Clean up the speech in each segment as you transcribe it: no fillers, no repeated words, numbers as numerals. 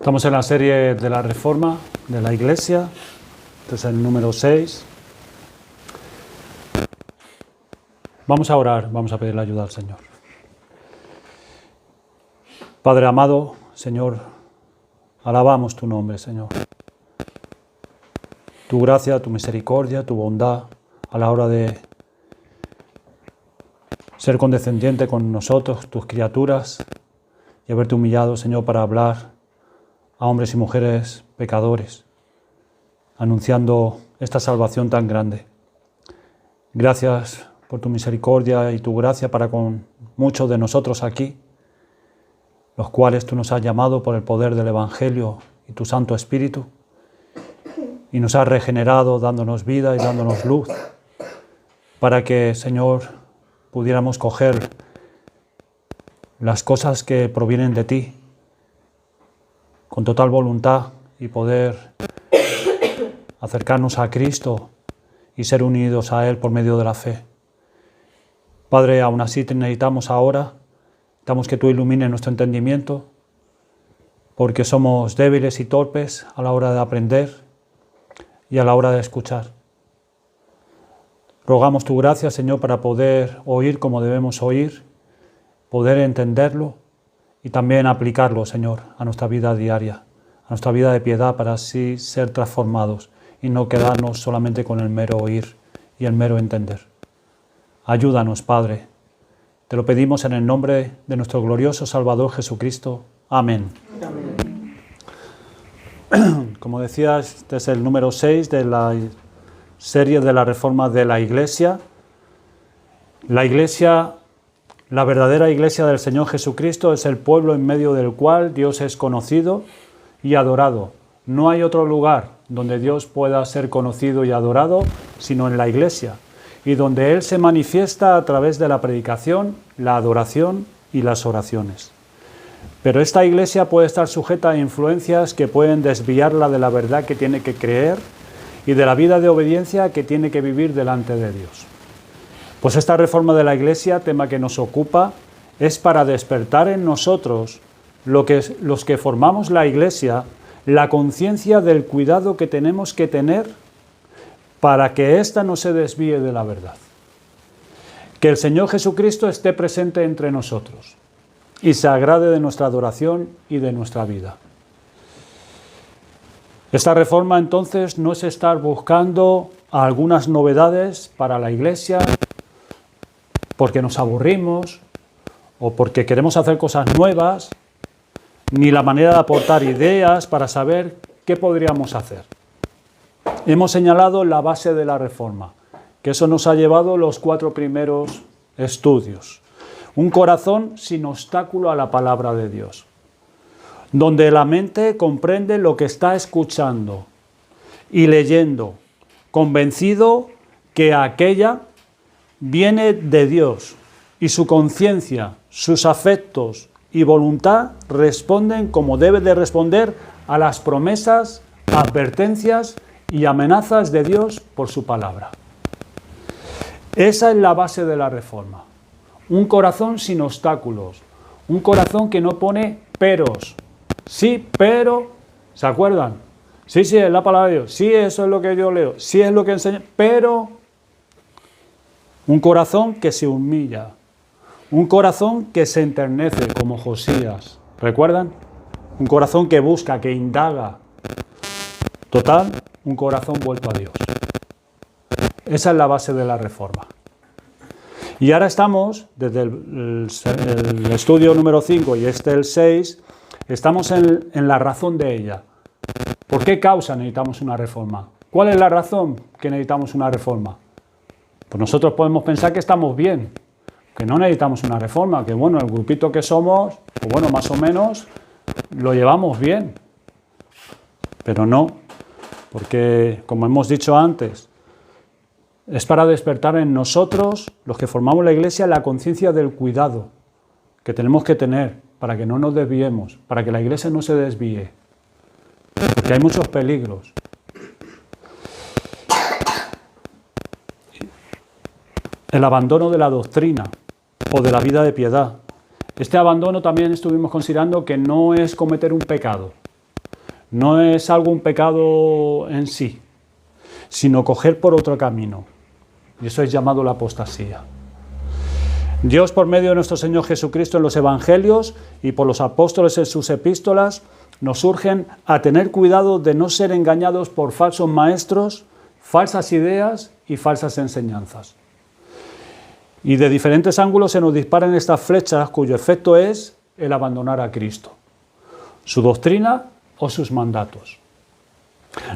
Estamos en la serie de la Reforma de la Iglesia. Este es el número 6. Vamos a orar, vamos a pedirle ayuda al Señor. Padre amado, Señor, alabamos tu nombre, Señor. Tu gracia, tu misericordia, tu bondad a la hora de ser condescendiente con nosotros, tus criaturas, y haberte humillado, Señor, para hablar a hombres y mujeres pecadores, anunciando esta salvación tan grande. Gracias por tu misericordia y tu gracia para con muchos de nosotros aquí, los cuales tú nos has llamado por el poder del Evangelio y tu Santo Espíritu, y nos has regenerado dándonos vida y dándonos luz, para que, Señor, pudiéramos coger las cosas que provienen de ti con total voluntad y poder acercarnos a Cristo y ser unidos a Él por medio de la fe. Padre, aún así te necesitamos ahora, necesitamos que tú ilumines nuestro entendimiento, porque somos débiles y torpes a la hora de aprender y a la hora de escuchar. Rogamos tu gracia, Señor, para poder oír como debemos oír, poder entenderlo y también aplicarlo, Señor, a nuestra vida diaria, a nuestra vida de piedad, para así ser transformados y no quedarnos solamente con el mero oír y el mero entender. Ayúdanos, Padre. Te lo pedimos en el nombre de nuestro glorioso Salvador Jesucristo. Amén. Amén. Como decía, este es el número 6 de la serie de la Reforma de la Iglesia. La Iglesia, la verdadera Iglesia del Señor Jesucristo, es el pueblo en medio del cual Dios es conocido y adorado. No hay otro lugar donde Dios pueda ser conocido y adorado sino en la Iglesia, y donde Él se manifiesta a través de la predicación, la adoración y las oraciones. Pero esta Iglesia puede estar sujeta a influencias que pueden desviarla de la verdad que tiene que creer y de la vida de obediencia que tiene que vivir delante de Dios. Pues esta reforma de la Iglesia, tema que nos ocupa, es para despertar en nosotros, los que formamos la Iglesia, la conciencia del cuidado que tenemos que tener para que ésta no se desvíe de la verdad. Que el Señor Jesucristo esté presente entre nosotros y se agrade de nuestra adoración y de nuestra vida. Esta reforma entonces no es estar buscando algunas novedades para la Iglesia porque nos aburrimos o porque queremos hacer cosas nuevas, ni la manera de aportar ideas para saber qué podríamos hacer. Hemos señalado la base de la reforma, que eso nos ha llevado los 4 primeros estudios. Un corazón sin obstáculo a la palabra de Dios, donde la mente comprende lo que está escuchando y leyendo, convencido que aquella viene de Dios y su conciencia, sus afectos y voluntad responden como debe de responder a las promesas, advertencias y amenazas de Dios por su palabra. Esa es la base de la reforma. Un corazón sin obstáculos, un corazón que no pone peros. Sí, pero, ¿se acuerdan? Sí, es la palabra de Dios. Sí, eso es lo que yo leo. Sí, es lo que enseña. Pero un corazón que se humilla. Un corazón que se enternece, como Josías. ¿Recuerdan? Un corazón que busca, que indaga. Total, un corazón vuelto a Dios. Esa es la base de la reforma. Y ahora estamos, desde el estudio número 5 y el 6, estamos en la razón de ella. ¿Por qué causa necesitamos una reforma? ¿Cuál es la razón que necesitamos una reforma? Pues nosotros podemos pensar que estamos bien, que no necesitamos una reforma, que bueno, el grupito que somos, pues bueno, más o menos lo llevamos bien. Pero no, porque como hemos dicho antes, es para despertar en nosotros, los que formamos la Iglesia, la conciencia del cuidado que tenemos que tener para que no nos desviemos, para que la Iglesia no se desvíe, porque hay muchos peligros. El abandono de la doctrina o de la vida de piedad. Este abandono también estuvimos considerando que no es cometer un pecado, no es un pecado en sí, sino coger por otro camino. Y eso es llamado la apostasía. Dios, por medio de nuestro Señor Jesucristo en los Evangelios y por los apóstoles en sus epístolas, nos urgen a tener cuidado de no ser engañados por falsos maestros, falsas ideas y falsas enseñanzas. Y de diferentes ángulos se nos disparan estas flechas cuyo efecto es el abandonar a Cristo, su doctrina o sus mandatos.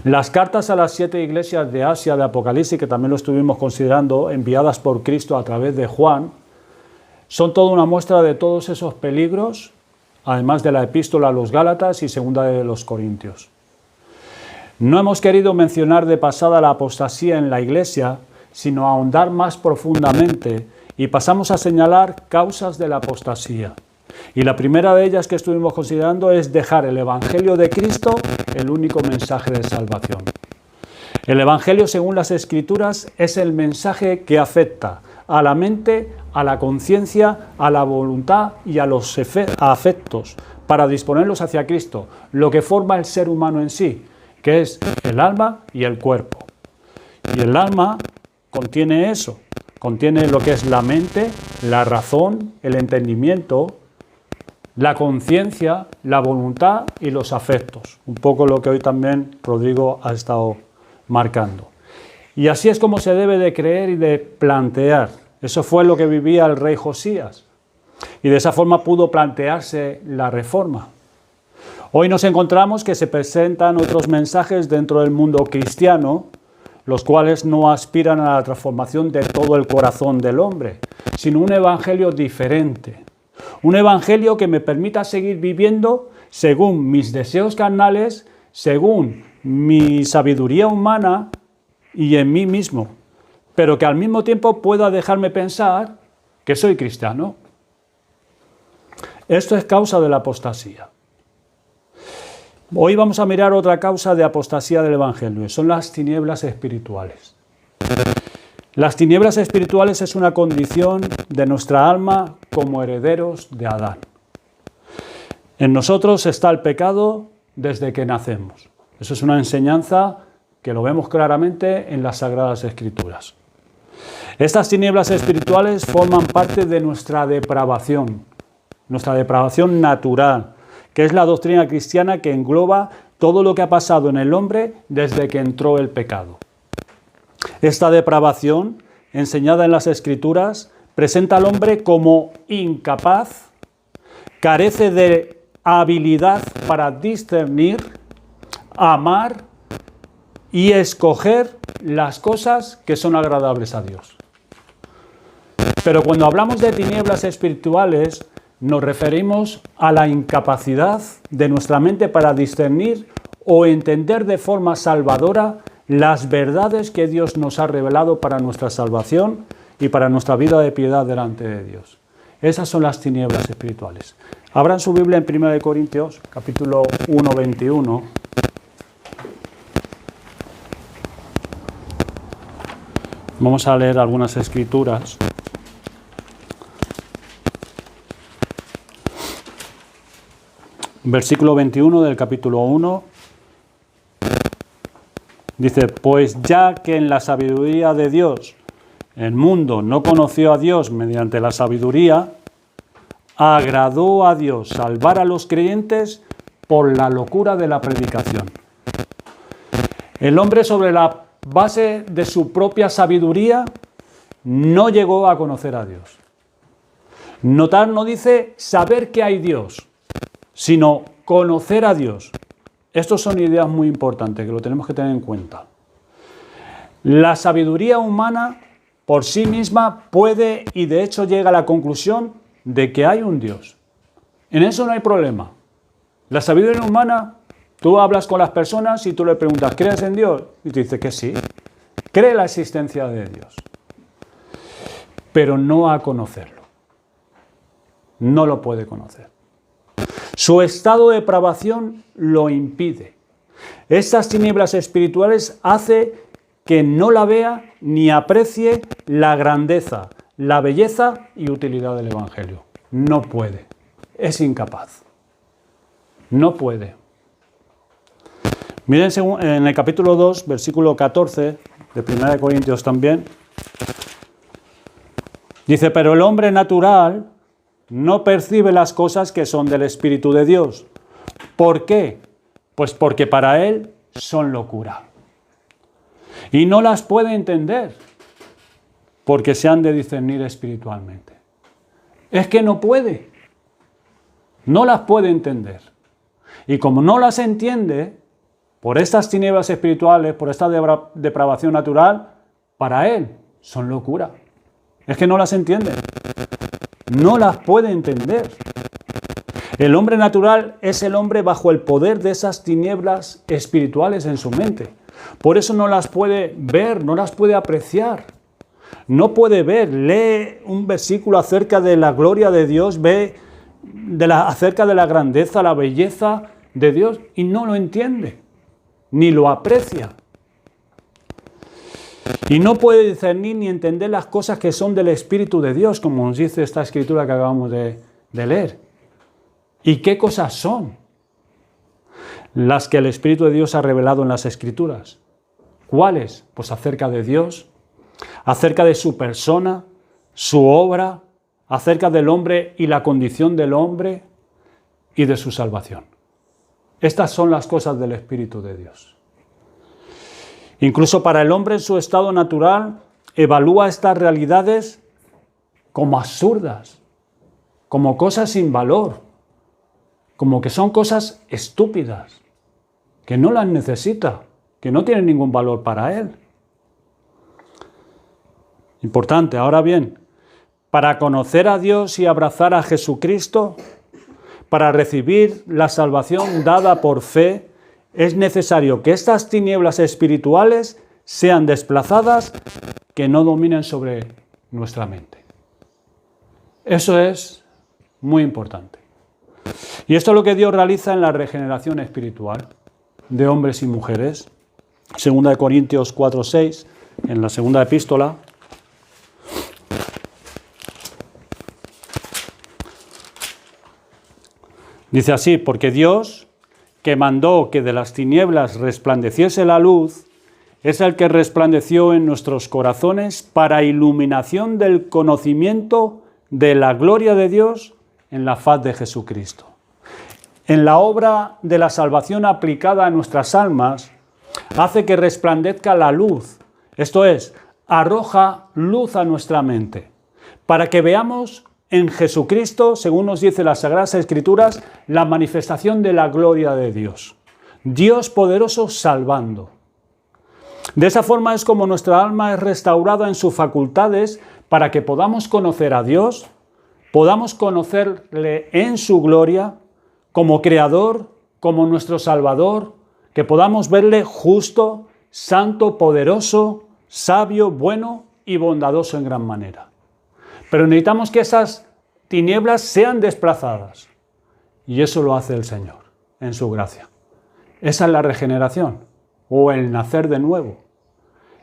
Las cartas a las 7 iglesias de Asia de Apocalipsis, que también lo estuvimos considerando, enviadas por Cristo a través de Juan, son toda una muestra de todos esos peligros, además de la epístola a los Gálatas y segunda de los Corintios. No hemos querido mencionar de pasada la apostasía en la iglesia, sino ahondar más profundamente y pasamos a señalar causas de la apostasía. Y la primera de ellas que estuvimos considerando es dejar el Evangelio de Cristo el único mensaje de salvación. El Evangelio, según las Escrituras, es el mensaje que afecta a la mente, a la conciencia, a la voluntad y a los afectos para disponerlos hacia Cristo, lo que forma el ser humano en sí, que es el alma y el cuerpo. Y el alma contiene eso, contiene lo que es la mente, la razón, el entendimiento, la conciencia, la voluntad y los afectos. Un poco lo que hoy también Rodrigo ha estado marcando. Y así es como se debe de creer y de plantear. Eso fue lo que vivía el rey Josías. Y de esa forma pudo plantearse la reforma. Hoy nos encontramos que se presentan otros mensajes dentro del mundo cristiano, los cuales no aspiran a la transformación de todo el corazón del hombre, sino un evangelio diferente. Un evangelio que me permita seguir viviendo según mis deseos carnales, según mi sabiduría humana y en mí mismo, pero que al mismo tiempo pueda dejarme pensar que soy cristiano. Esto es causa de la apostasía. Hoy vamos a mirar otra causa de apostasía del evangelio, y son las tinieblas espirituales. Las tinieblas espirituales es una condición de nuestra alma como herederos de Adán. En nosotros está el pecado desde que nacemos. Eso es una enseñanza que lo vemos claramente en las Sagradas Escrituras. Estas tinieblas espirituales forman parte de nuestra depravación natural, que es la doctrina cristiana que engloba todo lo que ha pasado en el hombre desde que entró el pecado. Esta depravación, enseñada en las Escrituras, presenta al hombre como incapaz, carece de habilidad para discernir, amar y escoger las cosas que son agradables a Dios. Pero cuando hablamos de tinieblas espirituales, nos referimos a la incapacidad de nuestra mente para discernir o entender de forma salvadora las verdades que Dios nos ha revelado para nuestra salvación y para nuestra vida de piedad delante de Dios. Esas son las tinieblas espirituales. Abran su Biblia en 1 Corintios, capítulo 1, 21. Vamos a leer algunas escrituras. Versículo 21 del capítulo 1. Dice, pues ya que en la sabiduría de Dios el mundo no conoció a Dios mediante la sabiduría, agradó a Dios salvar a los creyentes por la locura de la predicación. El hombre, sobre la base de su propia sabiduría, no llegó a conocer a Dios. Notar no dice saber que hay Dios, sino conocer a Dios. Estas son ideas muy importantes que lo tenemos que tener en cuenta. La sabiduría humana por sí misma puede y de hecho llega a la conclusión de que hay un Dios. En eso no hay problema. La sabiduría humana, tú hablas con las personas y tú le preguntas, ¿crees en Dios? Y te dice que sí, cree la existencia de Dios. Pero no a conocerlo. No lo puede conocer. Su estado de depravación lo impide. Estas tinieblas espirituales hace que no la vea ni aprecie la grandeza, la belleza y utilidad del Evangelio. No puede. Es incapaz. No puede. Miren en el capítulo 2, versículo 14, de 1 Corintios también, dice, pero el hombre natural no percibe las cosas que son del Espíritu de Dios. ¿Por qué? Pues porque para él son locura. Y no las puede entender, porque se han de discernir espiritualmente. Es que no puede. No las puede entender. Y como no las entiende, por estas tinieblas espirituales, por esta depravación natural, para él son locura. Es que no las entiende. No las puede entender. El hombre natural es el hombre bajo el poder de esas tinieblas espirituales en su mente. Por eso no las puede ver, no las puede apreciar. No puede ver, lee un versículo acerca de la gloria de Dios, ve acerca de la grandeza, la belleza de Dios y no lo entiende, ni lo aprecia. Y no puede discernir ni entender las cosas que son del Espíritu de Dios, como nos dice esta escritura que acabamos de leer. ¿Y qué cosas son? Las que el Espíritu de Dios ha revelado en las Escrituras. ¿Cuáles? Pues acerca de Dios, acerca de su persona, su obra, acerca del hombre y la condición del hombre y de su salvación. Estas son las cosas del Espíritu de Dios. Incluso para el hombre en su estado natural, evalúa estas realidades como absurdas, como cosas sin valor, como que son cosas estúpidas, que no las necesita, que no tienen ningún valor para él. Importante, ahora bien, para conocer a Dios y abrazar a Jesucristo, para recibir la salvación dada por fe, es necesario que estas tinieblas espirituales sean desplazadas, que no dominen sobre nuestra mente. Eso es muy importante. Y esto es lo que Dios realiza en la regeneración espiritual de hombres y mujeres. 2 Corintios 4:6, en la segunda epístola. Dice así, porque Dios, que mandó que de las tinieblas resplandeciese la luz, es el que resplandeció en nuestros corazones para iluminación del conocimiento de la gloria de Dios en la faz de Jesucristo. En la obra de la salvación aplicada a nuestras almas, hace que resplandezca la luz, esto es, arroja luz a nuestra mente, para que veamos en Jesucristo, según nos dice las Sagradas Escrituras, la manifestación de la gloria de Dios. Dios poderoso salvando. De esa forma es como nuestra alma es restaurada en sus facultades para que podamos conocer a Dios, podamos conocerle en su gloria, como Creador, como nuestro Salvador, que podamos verle justo, santo, poderoso, sabio, bueno y bondadoso en gran manera. Pero necesitamos que esas tinieblas sean desplazadas. Y eso lo hace el Señor, en su gracia. Esa es la regeneración, o el nacer de nuevo.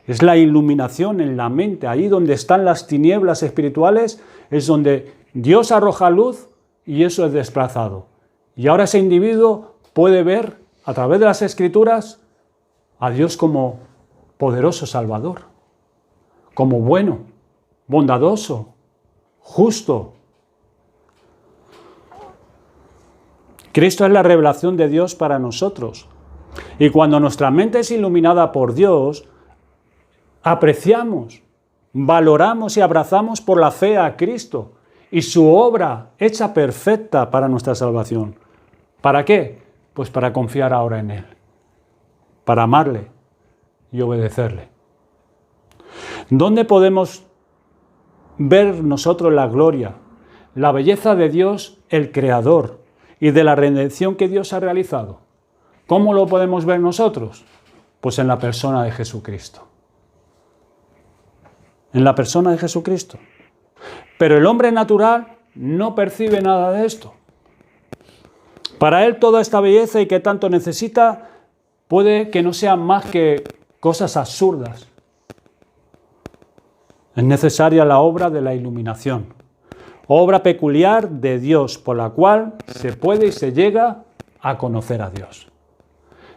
Es la iluminación en la mente. Ahí donde están las tinieblas espirituales, es donde Dios arroja luz y eso es desplazado. Y ahora ese individuo puede ver, a través de las Escrituras, a Dios como poderoso Salvador, como bueno, bondadoso, justo. Cristo es la revelación de Dios para nosotros. Y cuando nuestra mente es iluminada por Dios, apreciamos, valoramos y abrazamos por la fe a Cristo y su obra hecha perfecta para nuestra salvación. ¿Para qué? Pues para confiar ahora en Él, para amarle y obedecerle. ¿Dónde podemos ver nosotros la gloria, la belleza de Dios, el Creador, y de la redención que Dios ha realizado? ¿Cómo lo podemos ver nosotros? Pues en la persona de Jesucristo. En la persona de Jesucristo. Pero el hombre natural no percibe nada de esto. Para él toda esta belleza y que tanto necesita puede que no sean más que cosas absurdas. Es necesaria la obra de la iluminación, obra peculiar de Dios por la cual se puede y se llega a conocer a Dios.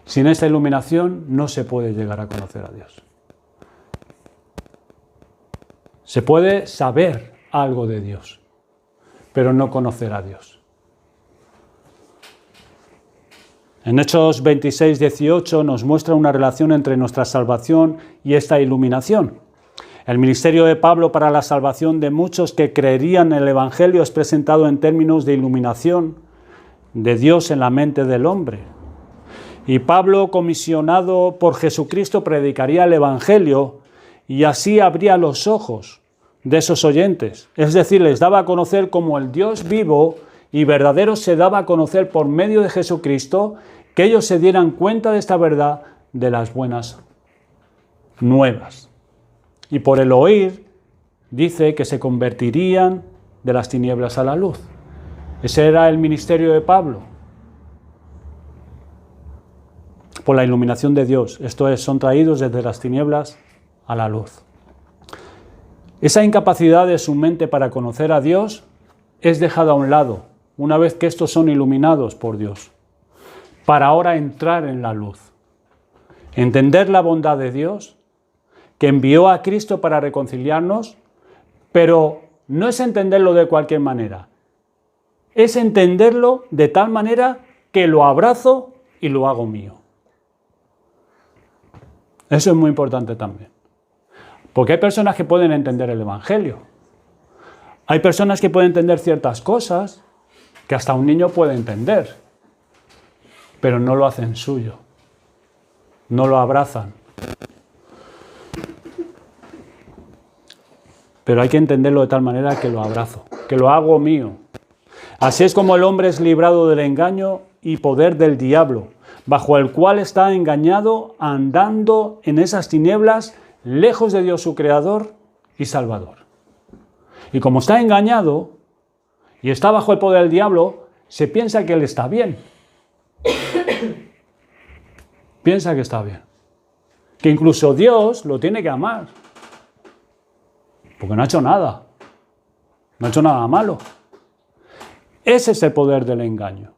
Sin esta iluminación no se puede llegar a conocer a Dios. Se puede saber algo de Dios, pero no conocer a Dios. En Hechos 26, 18 nos muestra una relación entre nuestra salvación y esta iluminación. El ministerio de Pablo para la salvación de muchos que creerían en el Evangelio es presentado en términos de iluminación de Dios en la mente del hombre. Y Pablo, comisionado por Jesucristo, predicaría el Evangelio y así abría los ojos de esos oyentes. Es decir, les daba a conocer cómo el Dios vivo y verdadero se daba a conocer por medio de Jesucristo, que ellos se dieran cuenta de esta verdad de las buenas nuevas. Y por el oír, dice que se convertirían de las tinieblas a la luz. Ese era el ministerio de Pablo. Por la iluminación de Dios, esto es, son traídos desde las tinieblas a la luz. Esa incapacidad de su mente para conocer a Dios es dejada a un lado, una vez que estos son iluminados por Dios, para ahora entrar en la luz. Entender la bondad de Dios, que envió a Cristo para reconciliarnos, pero no es entenderlo de cualquier manera, es entenderlo de tal manera que lo abrazo y lo hago mío. Eso es muy importante también. Porque hay personas que pueden entender el Evangelio. Hay personas que pueden entender ciertas cosas que hasta un niño puede entender, pero no lo hacen suyo. No lo abrazan. Pero hay que entenderlo de tal manera que lo abrazo, que lo hago mío. Así es como el hombre es librado del engaño y poder del diablo, bajo el cual está engañado, andando en esas tinieblas, lejos de Dios su Creador y Salvador. Y como está engañado y está bajo el poder del diablo, se piensa que él está bien. Piensa que está bien. Que incluso Dios lo tiene que amar. Porque no ha hecho nada. No ha hecho nada malo. Ese es el poder del engaño.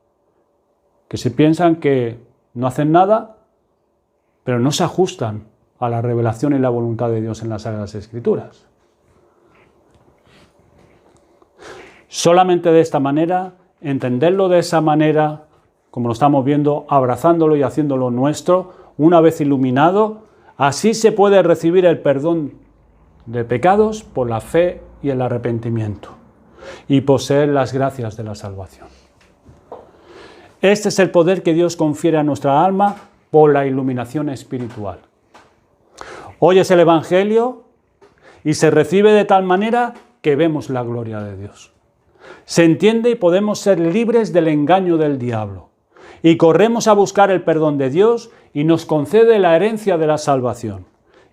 Que se piensan que no hacen nada, pero no se ajustan a la revelación y la voluntad de Dios en las Sagradas Escrituras. Solamente de esta manera, entenderlo de esa manera, como lo estamos viendo, abrazándolo y haciéndolo nuestro, una vez iluminado, así se puede recibir el perdón de pecados por la fe y el arrepentimiento, y poseer las gracias de la salvación. Este es el poder que Dios confiere a nuestra alma por la iluminación espiritual. Oyes el Evangelio y se recibe de tal manera que vemos la gloria de Dios. Se entiende y podemos ser libres del engaño del diablo. Y corremos a buscar el perdón de Dios y nos concede la herencia de la salvación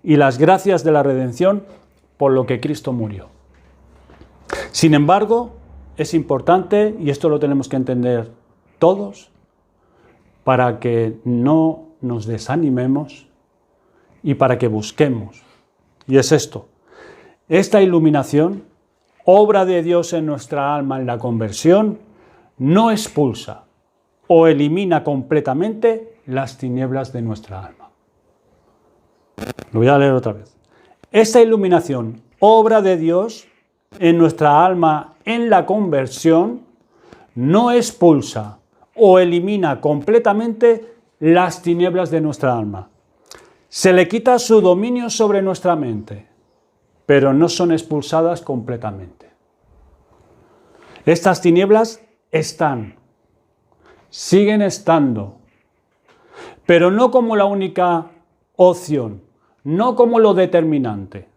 y las gracias de la redención por lo que Cristo murió. Sin embargo, es importante, y esto lo tenemos que entender todos, para que no nos desanimemos y para que busquemos. Y es esto: esta iluminación, obra de Dios en nuestra alma en la conversión, no expulsa o elimina completamente las tinieblas de nuestra alma. Lo voy a leer otra vez. Esta iluminación, obra de Dios en nuestra alma en la conversión, no expulsa o elimina completamente las tinieblas de nuestra alma. Se le quita su dominio sobre nuestra mente, pero no son expulsadas completamente. Estas tinieblas están, siguen estando, pero no como la única opción, no como lo determinante.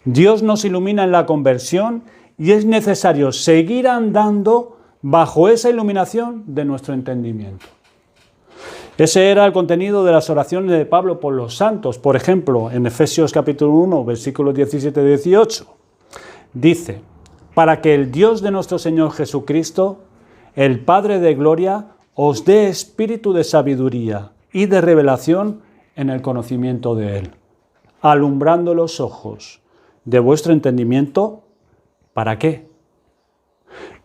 Dios nos ilumina en la conversión y es necesario seguir andando bajo esa iluminación de nuestro entendimiento. Ese era el contenido de las oraciones de Pablo por los santos. Por ejemplo, en Efesios capítulo 1, versículos 17-18, dice: para que el Dios de nuestro Señor Jesucristo, el Padre de gloria, os dé espíritu de sabiduría y de revelación en el conocimiento de Él, alumbrando los ojos de vuestro entendimiento. ¿Para qué?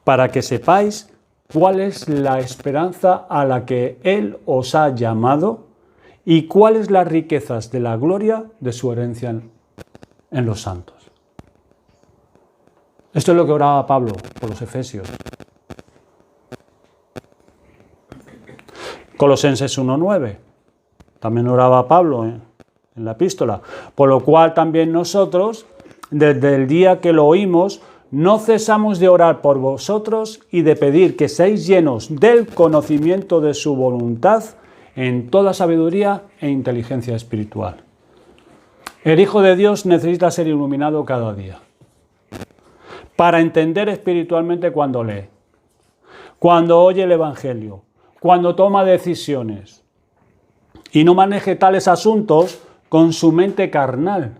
Para que sepáis cuál es la esperanza a la que Él os ha llamado y cuáles las riquezas de la gloria de su herencia en los santos. Esto es lo que oraba Pablo por los Efesios. Colosenses 1:9. También oraba Pablo en la epístola. Por lo cual también nosotros, desde el día que lo oímos, no cesamos de orar por vosotros y de pedir que seáis llenos del conocimiento de su voluntad en toda sabiduría e inteligencia espiritual. El Hijo de Dios necesita ser iluminado cada día para entender espiritualmente cuando lee, cuando oye el Evangelio, cuando toma decisiones y no maneje tales asuntos con su mente carnal,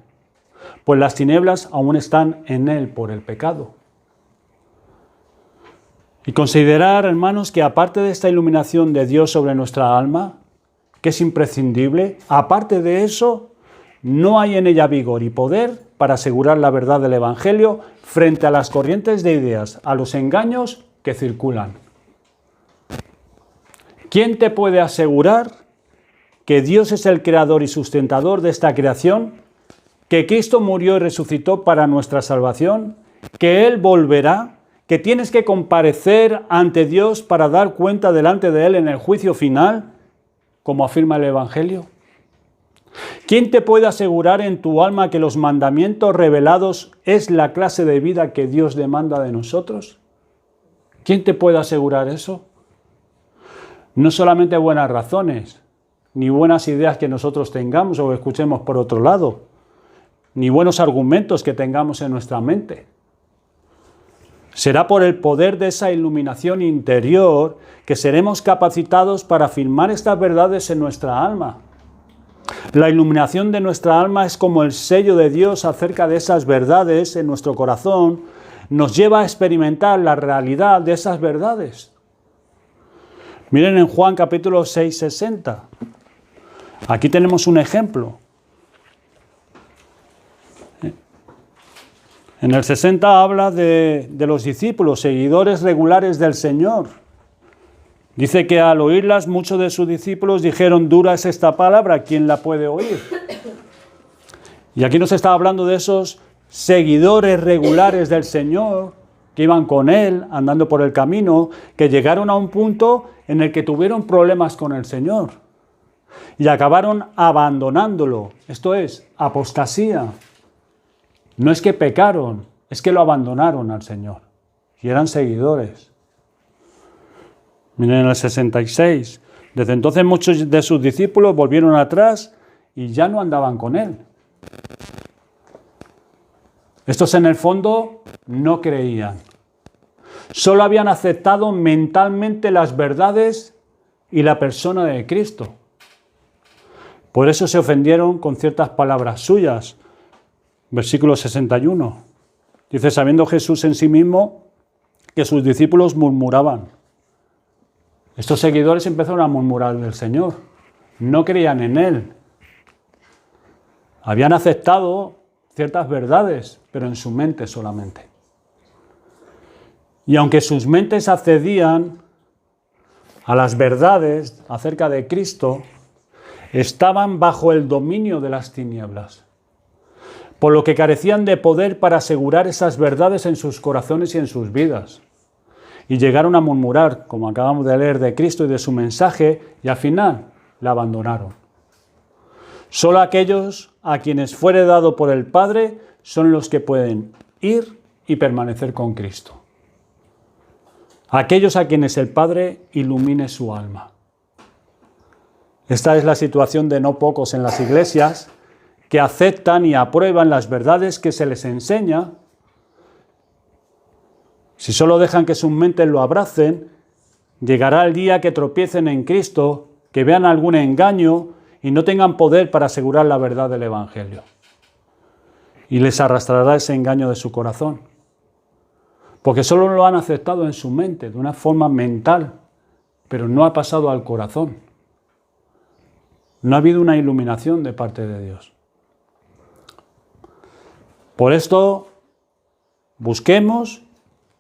pues las tinieblas aún están en él por el pecado. Y considerar, hermanos, que aparte de esta iluminación de Dios sobre nuestra alma, que es imprescindible, aparte de eso, no hay en ella vigor y poder para asegurar la verdad del Evangelio frente a las corrientes de ideas, a los engaños que circulan. ¿Quién te puede asegurar que Dios es el creador y sustentador de esta creación, que Cristo murió y resucitó para nuestra salvación, que Él volverá, que tienes que comparecer ante Dios para dar cuenta delante de Él en el juicio final, como afirma el Evangelio? ¿Quién te puede asegurar en tu alma que los mandamientos revelados es la clase de vida que Dios demanda de nosotros? ¿Quién te puede asegurar eso? No solamente buenas razones, ni buenas ideas que nosotros tengamos o escuchemos por otro lado, ni buenos argumentos que tengamos en nuestra mente. Será por el poder de esa iluminación interior que seremos capacitados para afirmar estas verdades en nuestra alma. La iluminación de nuestra alma es como el sello de Dios acerca de esas verdades en nuestro corazón, nos lleva a experimentar la realidad de esas verdades. Miren en Juan capítulo 6, 60. Aquí tenemos un ejemplo. En el 60 habla de los discípulos, seguidores regulares del Señor. Dice que al oírlas muchos de sus discípulos dijeron, dura es esta palabra, ¿quién la puede oír? Y aquí nos está hablando de esos seguidores regulares del Señor que iban con Él, andando por el camino, que llegaron a un punto en el que tuvieron problemas con el Señor y acabaron abandonándolo. Esto es, apostasía. No es que pecaron, es que lo abandonaron al Señor y eran seguidores. Miren el 66. Desde entonces muchos de sus discípulos volvieron atrás y ya no andaban con Él. Estos en el fondo no creían. Solo habían aceptado mentalmente las verdades y la persona de Cristo. Por eso se ofendieron con ciertas palabras suyas. Versículo 61. Dice, sabiendo Jesús en sí mismo que sus discípulos murmuraban. Estos seguidores empezaron a murmurar del Señor. No creían en Él. Habían aceptado ciertas verdades, pero en su mente solamente. Y aunque sus mentes accedían a las verdades acerca de Cristo, estaban bajo el dominio de las tinieblas, por lo que carecían de poder para asegurar esas verdades en sus corazones y en sus vidas. Y llegaron a murmurar, como acabamos de leer, de Cristo y de su mensaje, y al final la abandonaron. Solo aquellos a quienes fuere dado por el Padre son los que pueden ir y permanecer con Cristo. Aquellos a quienes el Padre ilumine su alma. Esta es la situación de no pocos en las iglesias que aceptan y aprueban las verdades que se les enseña. Si solo dejan que sus mentes lo abracen, llegará el día que tropiecen en Cristo, que vean algún engaño y no tengan poder para asegurar la verdad del Evangelio. Y les arrastrará ese engaño de su corazón. Porque solo lo han aceptado en su mente, de una forma mental, pero no ha pasado al corazón. No ha habido una iluminación de parte de Dios. Por esto, busquemos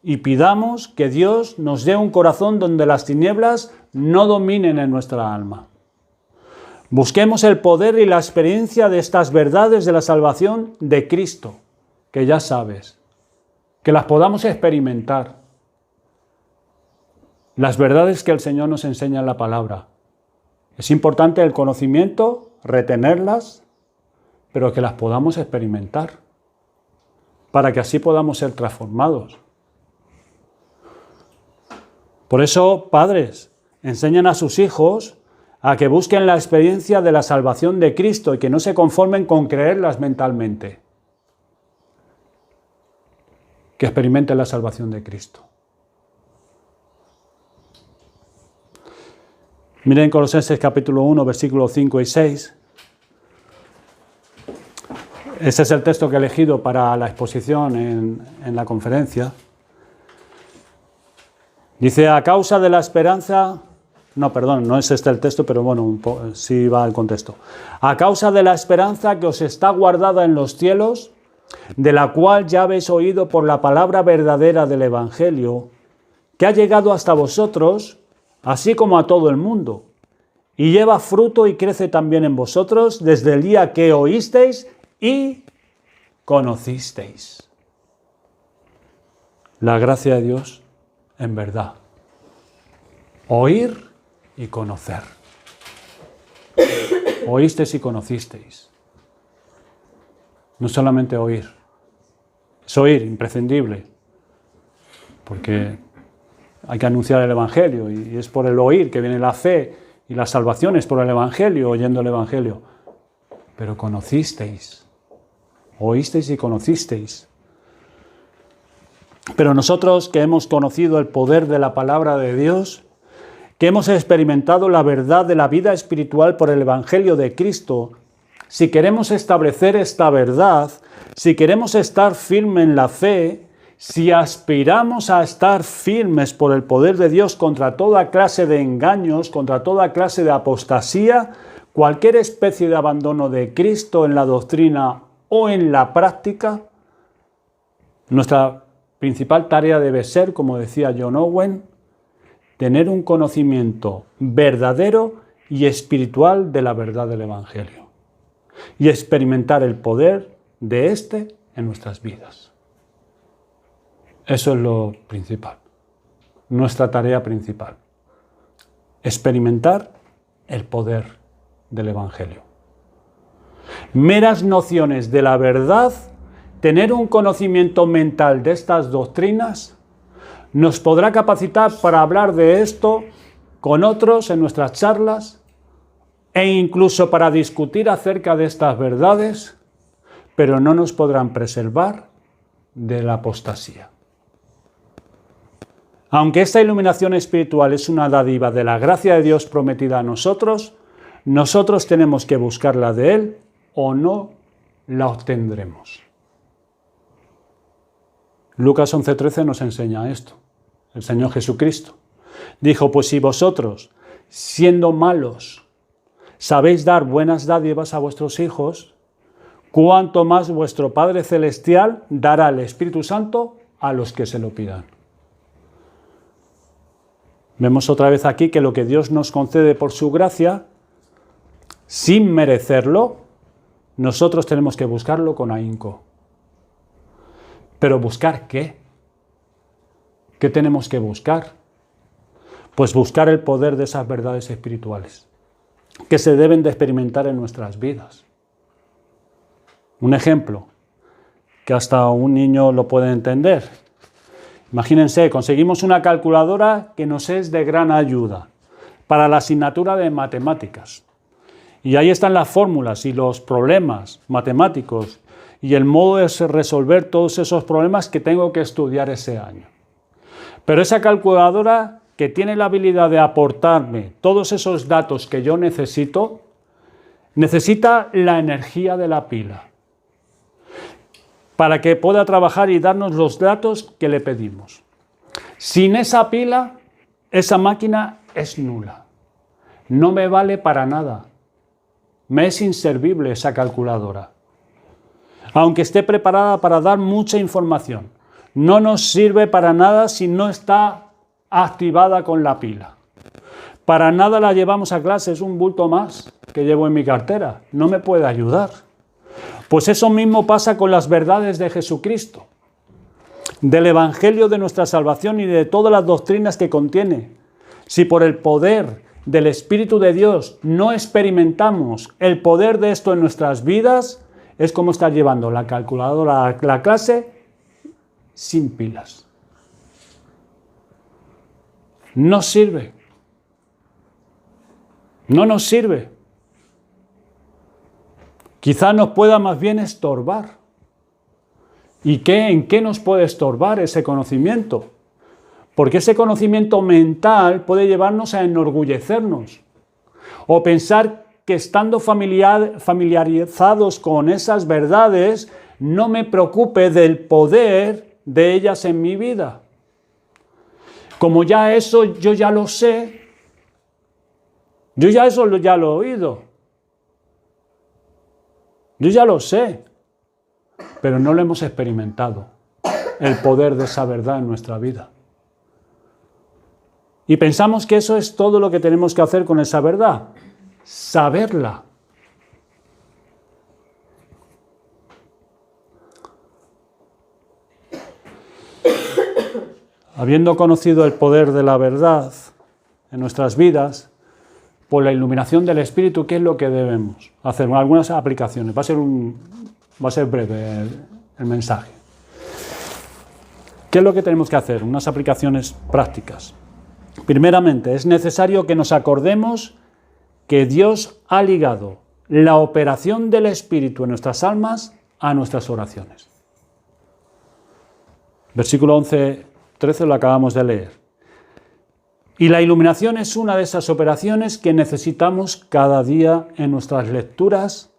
y pidamos que Dios nos dé un corazón donde las tinieblas no dominen en nuestra alma. Busquemos el poder y la experiencia de estas verdades de la salvación de Cristo, que ya sabes, que las podamos experimentar. Las verdades que el Señor nos enseña en la palabra. Es importante el conocimiento, retenerlas, pero que las podamos experimentar, para que así podamos ser transformados. Por eso, padres, enseñan a sus hijos a que busquen la experiencia de la salvación de Cristo y que no se conformen con creerlas mentalmente. Que experimenten la salvación de Cristo. Miren Colosenses capítulo 1, versículos 5 y 6. Este es el texto que he elegido para la exposición en la conferencia. Dice, a causa de la esperanza... No, perdón, no es este el texto, pero bueno, sí va el contexto. A causa de la esperanza que os está guardada en los cielos, de la cual ya habéis oído por la palabra verdadera del Evangelio, que ha llegado hasta vosotros, así como a todo el mundo, y lleva fruto y crece también en vosotros desde el día que oísteis y conocisteis. La gracia de Dios en verdad. Oír y conocer. Oísteis y conocisteis. No solamente oír. Es oír, imprescindible. Porque hay que anunciar el Evangelio y es por el oír que viene la fe y la salvación es por el Evangelio, oyendo el Evangelio. Pero conocisteis. Oísteis y conocisteis. Pero nosotros que hemos conocido el poder de la palabra de Dios, que hemos experimentado la verdad de la vida espiritual por el Evangelio de Cristo, si queremos establecer esta verdad, si queremos estar firmes en la fe, si aspiramos a estar firmes por el poder de Dios contra toda clase de engaños, contra toda clase de apostasía, cualquier especie de abandono de Cristo en la doctrina o en la práctica, nuestra principal tarea debe ser, como decía John Owen, tener un conocimiento verdadero y espiritual de la verdad del Evangelio y experimentar el poder de éste en nuestras vidas. Eso es lo principal, nuestra tarea principal, experimentar el poder del Evangelio. Meras nociones de la verdad, tener un conocimiento mental de estas doctrinas, nos podrá capacitar para hablar de esto con otros en nuestras charlas e incluso para discutir acerca de estas verdades, pero no nos podrán preservar de la apostasía. Aunque esta iluminación espiritual es una dádiva de la gracia de Dios prometida a nosotros, nosotros tenemos que buscarla de Él o no la obtendremos. Lucas 11:13 nos enseña esto. El Señor Jesucristo dijo, pues si vosotros, siendo malos, sabéis dar buenas dádivas a vuestros hijos, cuánto más vuestro Padre Celestial dará el Espíritu Santo a los que se lo pidan. Vemos otra vez aquí que lo que Dios nos concede por su gracia, sin merecerlo, nosotros tenemos que buscarlo con ahínco. ¿Pero buscar qué? ¿Qué tenemos que buscar? Pues buscar el poder de esas verdades espirituales que se deben de experimentar en nuestras vidas. Un ejemplo, que hasta un niño lo puede entender. Imagínense, conseguimos una calculadora que nos es de gran ayuda para la asignatura de matemáticas. Y ahí están las fórmulas y los problemas matemáticos y el modo de resolver todos esos problemas que tengo que estudiar ese año. Pero esa calculadora que tiene la habilidad de aportarme todos esos datos que yo necesito, necesita la energía de la pila para que pueda trabajar y darnos los datos que le pedimos. Sin esa pila, esa máquina es nula. No me vale para nada. Me es inservible esa calculadora. Aunque esté preparada para dar mucha información, No nos sirve para nada si no está activada con la pila. Para nada la llevamos a clase, es un bulto más que llevo en mi cartera. No me puede ayudar. Pues eso mismo pasa con las verdades de Jesucristo, del Evangelio de nuestra salvación y de todas las doctrinas que contiene. Si por el poder del Espíritu de Dios no experimentamos el poder de esto en nuestras vidas, es como estar llevando la calculadora a la clase sin pilas. No sirve. No nos sirve. Quizá nos pueda más bien estorbar. ¿Y en qué nos puede estorbar ese conocimiento? Porque ese conocimiento mental puede llevarnos a enorgullecernos o pensar que estando familiarizados con esas verdades no me preocupe del poder de ellas en mi vida. Como ya eso yo ya lo sé, yo ya eso ya lo he oído, yo ya lo sé, pero no lo hemos experimentado, el poder de esa verdad en nuestra vida. Y pensamos que eso es todo lo que tenemos que hacer con esa verdad, saberla. Habiendo conocido el poder de la verdad en nuestras vidas, por la iluminación del Espíritu, ¿qué es lo que debemos hacer? Algunas aplicaciones. Va a ser breve el mensaje. ¿Qué es lo que tenemos que hacer? Unas aplicaciones prácticas. Primeramente, es necesario que nos acordemos que Dios ha ligado la operación del Espíritu en nuestras almas a nuestras oraciones. Versículo 11-13 lo acabamos de leer. Y la iluminación es una de esas operaciones que necesitamos cada día en nuestras lecturas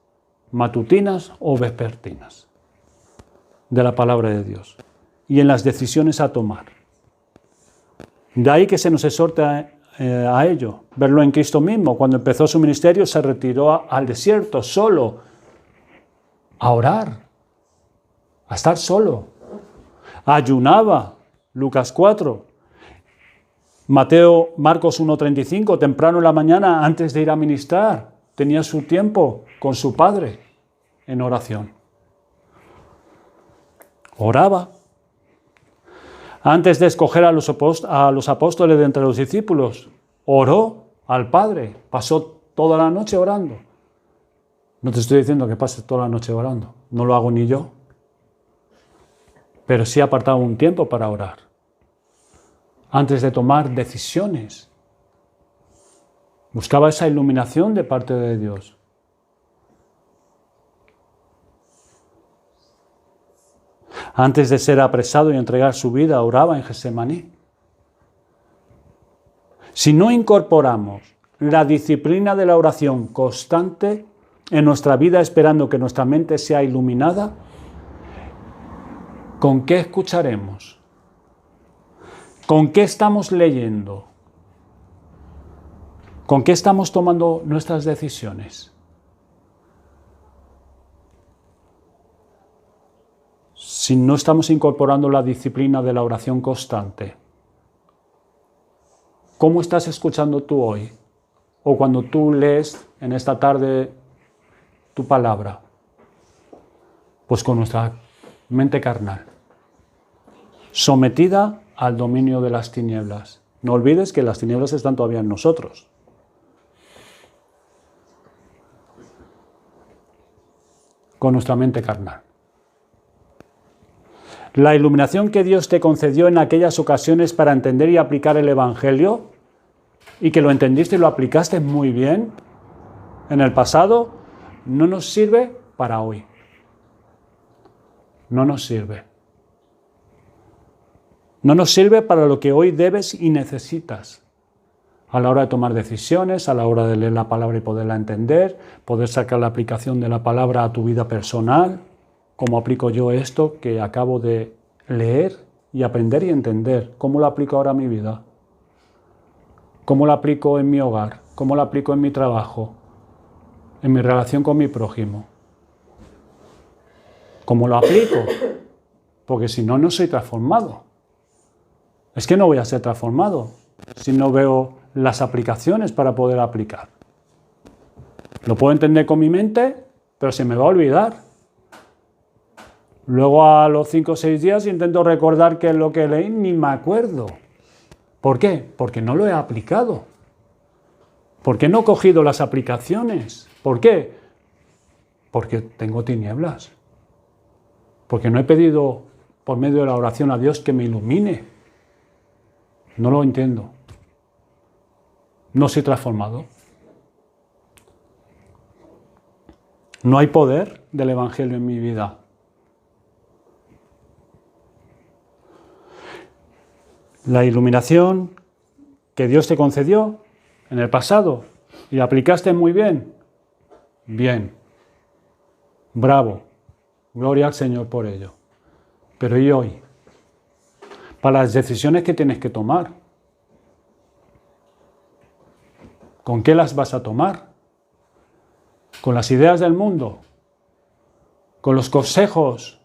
matutinas o vespertinas de la palabra de Dios y en las decisiones a tomar. De ahí que se nos exhorta a ello. Verlo en Cristo mismo. Cuando empezó su ministerio se retiró al desierto solo a orar, a estar solo. Ayunaba, Lucas 4. Marcos 1:35, temprano en la mañana, antes de ir a ministrar, tenía su tiempo con su Padre en oración. Oraba. Antes de escoger a los apóstoles de entre los discípulos, oró al Padre, pasó toda la noche orando. No te estoy diciendo que pases toda la noche orando, no lo hago ni yo, pero sí apartaba un tiempo para orar. Antes de tomar decisiones, buscaba esa iluminación de parte de Dios. Antes de ser apresado y entregar su vida, oraba en Getsemaní. Si no incorporamos la disciplina de la oración constante en nuestra vida, esperando que nuestra mente sea iluminada, ¿con qué escucharemos? ¿Con qué estamos leyendo? ¿Con qué estamos tomando nuestras decisiones? Si no estamos incorporando la disciplina de la oración constante, ¿cómo estás escuchando tú hoy? O cuando tú lees en esta tarde tu palabra, pues con nuestra mente carnal, sometida al dominio de las tinieblas. No olvides que las tinieblas están todavía en nosotros. Con nuestra mente carnal. La iluminación que Dios te concedió en aquellas ocasiones para entender y aplicar el Evangelio, y que lo entendiste y lo aplicaste muy bien en el pasado, no nos sirve para hoy. No nos sirve. No nos sirve para lo que hoy debes y necesitas. A la hora de tomar decisiones, a la hora de leer la palabra y poderla entender, poder sacar la aplicación de la palabra a tu vida personal. ¿Cómo aplico yo esto que acabo de leer y aprender y entender? ¿Cómo lo aplico ahora a mi vida? ¿Cómo lo aplico en mi hogar? ¿Cómo lo aplico en mi trabajo? ¿En mi relación con mi prójimo? ¿Cómo lo aplico? porque si no, no soy transformado. Es que no voy a ser transformado si no veo las aplicaciones para poder aplicar. Lo puedo entender con mi mente, pero se me va a olvidar. Luego a los 5 o 6 días intento recordar qué es lo que leí, ni me acuerdo. ¿Por qué? Porque no lo he aplicado. ¿Por qué no he cogido las aplicaciones? ¿Por qué? Porque tengo tinieblas. Porque no he pedido por medio de la oración a Dios que me ilumine. No lo entiendo. No soy transformado. No hay poder del Evangelio en mi vida. La iluminación que Dios te concedió en el pasado y la aplicaste muy bien. Bien. Bravo. Gloria al Señor por ello. Pero ¿y hoy? Para las decisiones que tienes que tomar. ¿Con qué las vas a tomar? ¿Con las ideas del mundo? ¿Con los consejos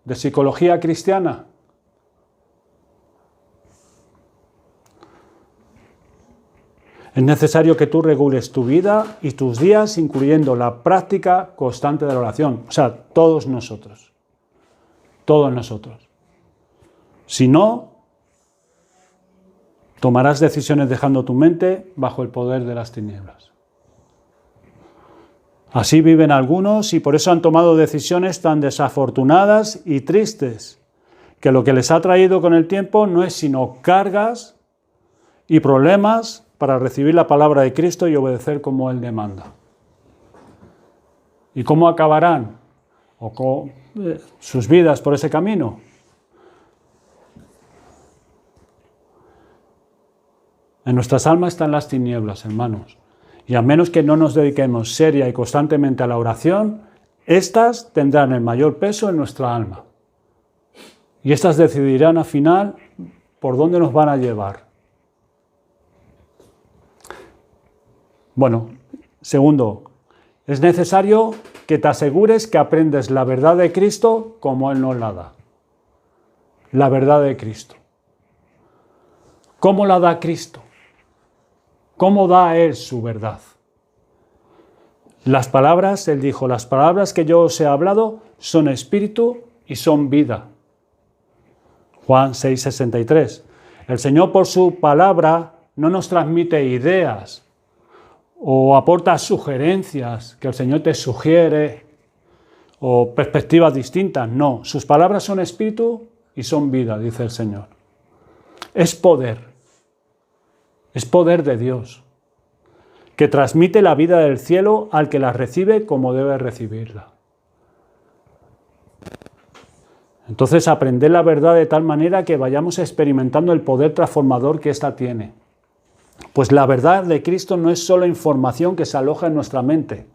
de psicología cristiana? Es necesario que tú regules tu vida y tus días, incluyendo la práctica constante de la oración. O sea, todos nosotros. Todos nosotros. Si no, tomarás decisiones dejando tu mente bajo el poder de las tinieblas. Así viven algunos y por eso han tomado decisiones tan desafortunadas y tristes, que lo que les ha traído con el tiempo no es sino cargas y problemas para recibir la palabra de Cristo y obedecer como Él demanda. ¿Y cómo acabarán sus vidas por ese camino? En nuestras almas están las tinieblas, hermanos. Y a menos que no nos dediquemos seria y constantemente a la oración, estas tendrán el mayor peso en nuestra alma. Y estas decidirán al final por dónde nos van a llevar. Bueno, segundo, es necesario que te asegures que aprendes la verdad de Cristo como Él nos la da. La verdad de Cristo. ¿Cómo la da Cristo? ¿Cómo da Él su verdad? Las palabras, Él dijo, las palabras que yo os he hablado son espíritu y son vida. Juan 6:63. El Señor por su palabra no nos transmite ideas o aporta sugerencias que el Señor te sugiere o perspectivas distintas. No, sus palabras son espíritu y son vida, dice el Señor. Es poder de Dios, que transmite la vida del cielo al que la recibe como debe recibirla. Entonces, aprender la verdad de tal manera que vayamos experimentando el poder transformador que ésta tiene. Pues la verdad de Cristo no es solo información que se aloja en nuestra mente,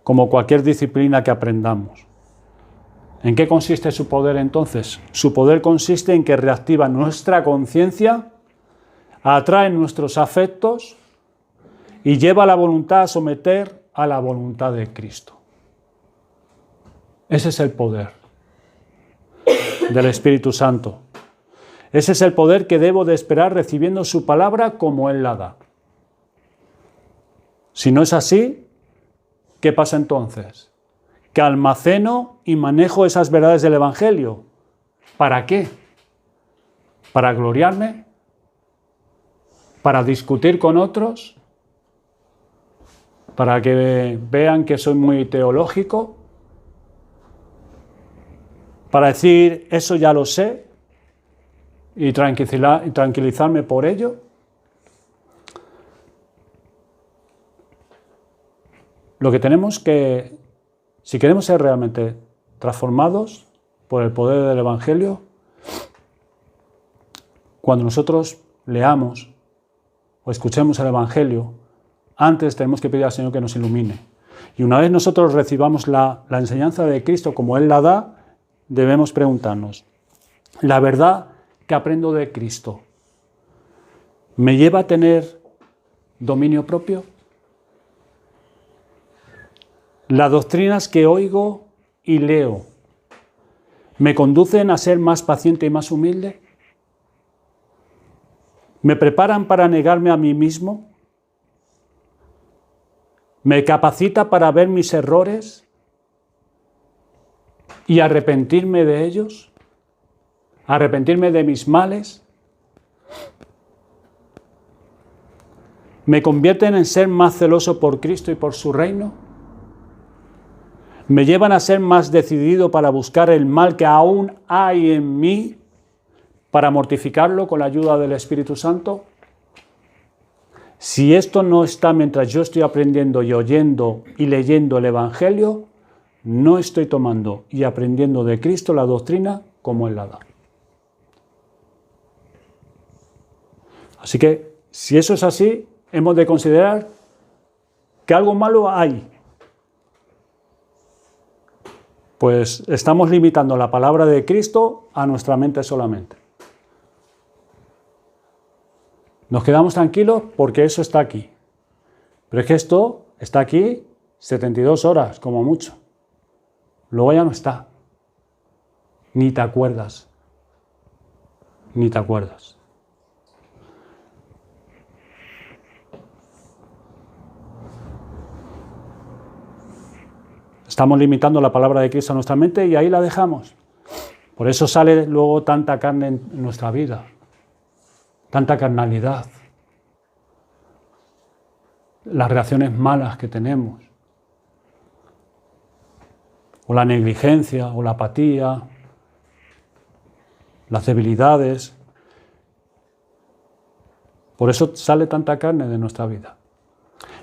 como cualquier disciplina que aprendamos. ¿En qué consiste su poder entonces? Su poder consiste en que reactiva nuestra conciencia, atrae nuestros afectos y lleva la voluntad a someter a la voluntad de Cristo. Ese es el poder del Espíritu Santo. Ese es el poder que debo de esperar recibiendo su palabra como Él la da. Si no es así, ¿qué pasa entonces? Que almaceno y manejo esas verdades del Evangelio. ¿Para qué? ¿Para gloriarme? ¿Para discutir con otros? ¿Para que vean que soy muy teológico? ¿Para decir, eso ya lo sé? Y tranquilizarme por ello. Lo que tenemos que, si queremos ser realmente transformados por el poder del Evangelio, cuando nosotros leamos o escuchemos el Evangelio, antes tenemos que pedir al Señor que nos ilumine. Y una vez nosotros recibamos la enseñanza de Cristo como Él la da, debemos preguntarnos, ¿la verdad que aprendo de Cristo me lleva a tener dominio propio? Las doctrinas que oigo y leo ¿Me conducen a ser más paciente y más humilde? ¿Me preparan para negarme a mí mismo? ¿Me capacita para ver mis errores y arrepentirme de ellos? ¿Arrepentirme de mis males? ¿Me convierten en ser más celoso por Cristo y por su reino? ¿Me llevan a ser más decidido para buscar el mal que aún hay en mí, para mortificarlo con la ayuda del Espíritu Santo? Si esto no está mientras yo estoy aprendiendo y oyendo y leyendo el Evangelio, no estoy tomando y aprendiendo de Cristo la doctrina como Él la da. Así que, si eso es así, hemos de considerar que algo malo hay. Pues estamos limitando la palabra de Cristo a nuestra mente solamente. Nos quedamos tranquilos porque eso está aquí. Pero es que esto está aquí 72 horas, como mucho. Luego ya no está. Ni te acuerdas. Ni te acuerdas. Estamos limitando la palabra de Cristo a nuestra mente y ahí la dejamos. Por eso sale luego tanta carne en nuestra vida. Tanta carnalidad, las reacciones malas que tenemos, o la negligencia, o la apatía, las debilidades. Por eso sale tanta carne de nuestra vida,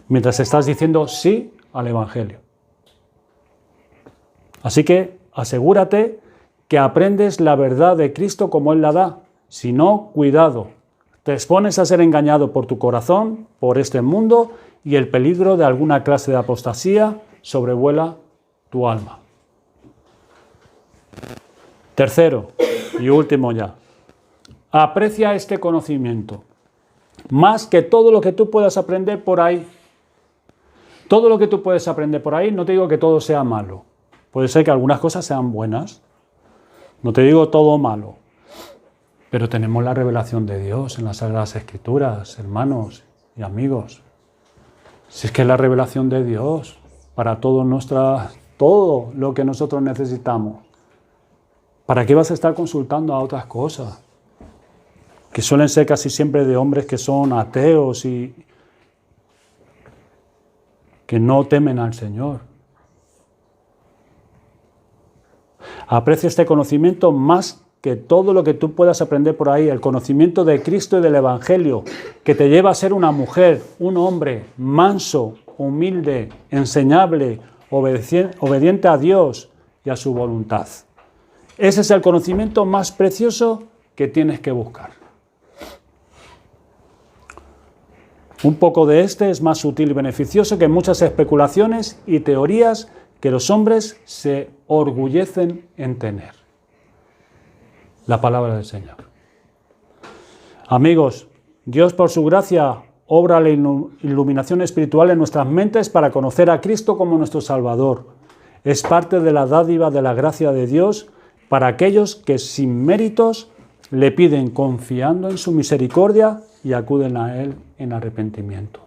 mientras estás diciendo sí al Evangelio. Así que asegúrate que aprendes la verdad de Cristo como Él la da. Si no, cuidado. Te expones a ser engañado por tu corazón, por este mundo, y el peligro de alguna clase de apostasía sobrevuela tu alma. Tercero y último ya. Aprecia este conocimiento, más que todo lo que tú puedas aprender por ahí. Todo lo que tú puedes aprender por ahí, no te digo que todo sea malo. Puede ser que algunas cosas sean buenas. No te digo todo malo. Pero tenemos la revelación de Dios en las Sagradas Escrituras, hermanos y amigos. Si es que es la revelación de Dios para todo lo que nosotros necesitamos. ¿Para qué vas a estar consultando a otras cosas? Que suelen ser casi siempre de hombres que son ateos y que no temen al Señor. Aprecia este conocimiento más que todo lo que tú puedas aprender por ahí, el conocimiento de Cristo y del Evangelio, que te lleva a ser una mujer, un hombre manso, humilde, enseñable, obediente a Dios y a su voluntad. Ese es el conocimiento más precioso que tienes que buscar. Un poco de este es más útil y beneficioso que muchas especulaciones y teorías que los hombres se orgullecen en tener. La palabra del Señor. Amigos, Dios por su gracia obra la iluminación espiritual en nuestras mentes para conocer a Cristo como nuestro Salvador. Es parte de la dádiva de la gracia de Dios para aquellos que sin méritos le piden confiando en su misericordia y acuden a Él en arrepentimiento.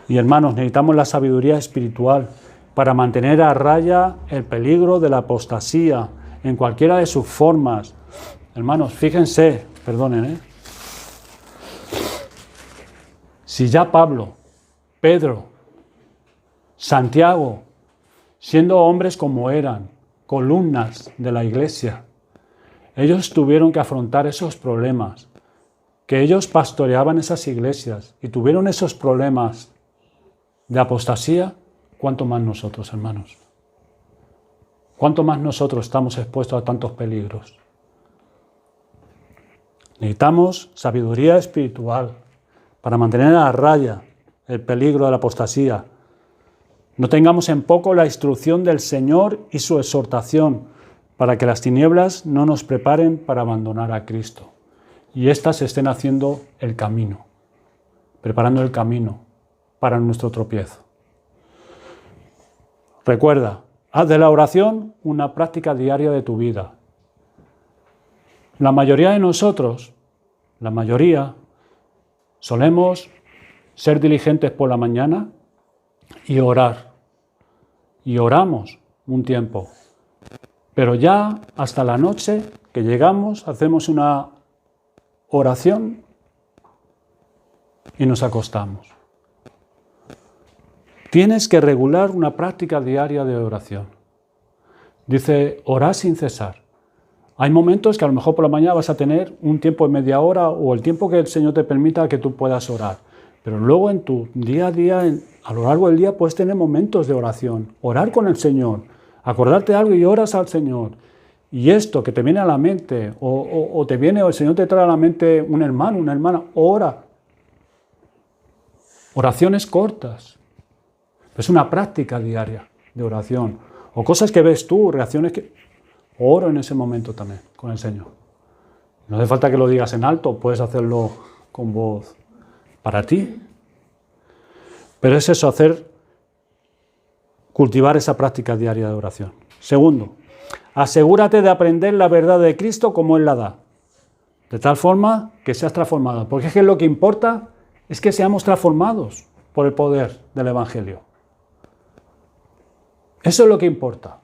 Y hermanos, necesitamos la sabiduría espiritual para mantener a raya el peligro de la apostasía en cualquiera de sus formas. Hermanos, fíjense, perdonen, si ya Pablo, Pedro, Santiago, siendo hombres como eran, columnas de la iglesia, ellos tuvieron que afrontar esos problemas, que ellos pastoreaban esas iglesias y tuvieron esos problemas de apostasía, ¿cuánto más nosotros, hermanos? ¿Cuánto más nosotros estamos expuestos a tantos peligros? Necesitamos sabiduría espiritual para mantener a raya el peligro de la apostasía. No tengamos en poco la instrucción del Señor y su exhortación para que las tinieblas no nos preparen para abandonar a Cristo y éstas estén haciendo el camino, preparando el camino para nuestro tropiezo. Recuerda, Haz de la oración una práctica diaria de tu vida. La mayoría de nosotros, solemos ser diligentes por la mañana y orar. Y oramos un tiempo. Pero ya hasta la noche que llegamos, hacemos una oración y nos acostamos. Tienes que regular una práctica diaria de oración. Dice, orad sin cesar. Hay momentos que a lo mejor por la mañana vas a tener un tiempo de media hora o el tiempo que el Señor te permita que tú puedas orar. Pero luego en tu día a día, a lo largo del día, puedes tener momentos de oración. Orar con el Señor. Acordarte de algo y oras al Señor. Y esto que te viene a la mente, o te viene, o el Señor te trae a la mente un hermano, una hermana, ora. Oraciones cortas. Es una práctica diaria de oración. O cosas que ves tú, reacciones que... Oro en ese momento también con el Señor. No hace falta que lo digas en alto, puedes hacerlo con voz para ti. Pero es eso, cultivar esa práctica diaria de oración. Segundo, asegúrate de aprender la verdad de Cristo como Él la da. De tal forma que seas transformado. Porque es que lo que importa es que seamos transformados por el poder del Evangelio. Eso es lo que importa.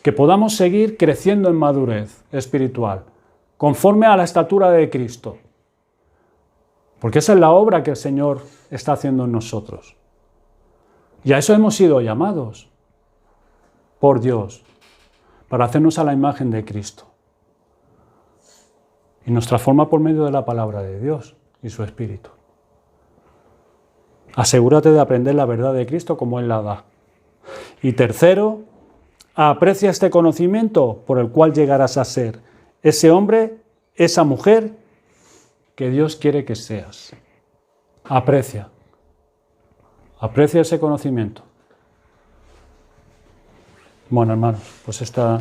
Que podamos seguir creciendo en madurez espiritual, conforme a la estatura de Cristo. Porque esa es la obra que el Señor está haciendo en nosotros. Y a eso hemos sido llamados por Dios, para hacernos a la imagen de Cristo. Y nos transforma por medio de la palabra de Dios y su Espíritu. Asegúrate de aprender la verdad de Cristo como Él la da. Y tercero, aprecia este conocimiento por el cual llegarás a ser ese hombre, esa mujer que Dios quiere que seas. Aprecia ese conocimiento. Bueno, hermanos, pues esta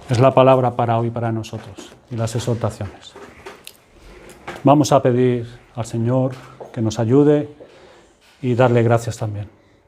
es la palabra para hoy para nosotros y las exhortaciones. Vamos a pedir al Señor que nos ayude y darle gracias también.